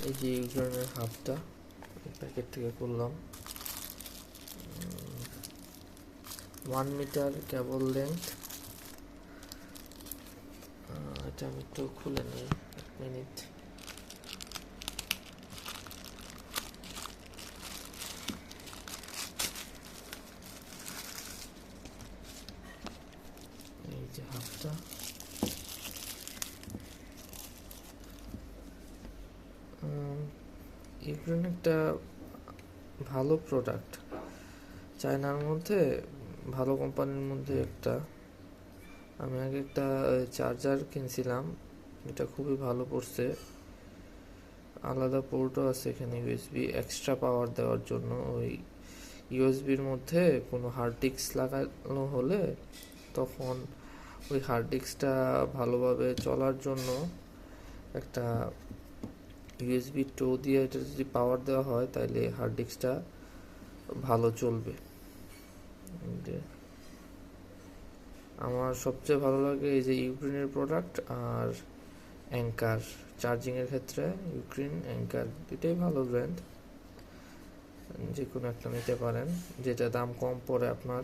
এই যে ইউক্রেনের হাফটা প্যাকেট থেকে করলাম 1 মিটার কেবল লেন্থ। এটা আমি একটু খুলে নিই, 1 মিনিট। এই যে হাফটা, ইউক্রেন একটা ভালো প্রোডাক্ট, চায়নার মধ্যে ভালো কোম্পানির মধ্যে একটা। আমি আগে একটা চার্জার কিনছিলাম, এটা খুবই ভালো পড়ছে, আলাদা পোর্টও আছে এখানে, ইউএসবি এক্সট্রা পাওয়ার দেওয়ার জন্য। ওই ইউএসবির মধ্যে কোনো হার্ড ডিস্ক লাগানো হলে তখন ওই হার্ড ডিস্কটা ভালোভাবে চলার জন্য একটা ইউএসবি টো দিয়ে এটা যদি পাওয়ার দেওয়া হয় তাহলে হার্ড ডিস্কটা ভালো চলবে। আমার সবচেয়ে ভালো লাগে এই যে ইউক্রেনের প্রোডাক্ট আর অ্যাঙ্কার। চার্জিংয়ের ক্ষেত্রে ইউক্রেন, অ্যাঙ্কার দুটোই ভালো ব্র্যান্ড, যে কোনো একটা নিতে পারেন, যেটা দাম কম পড়ে আপনার।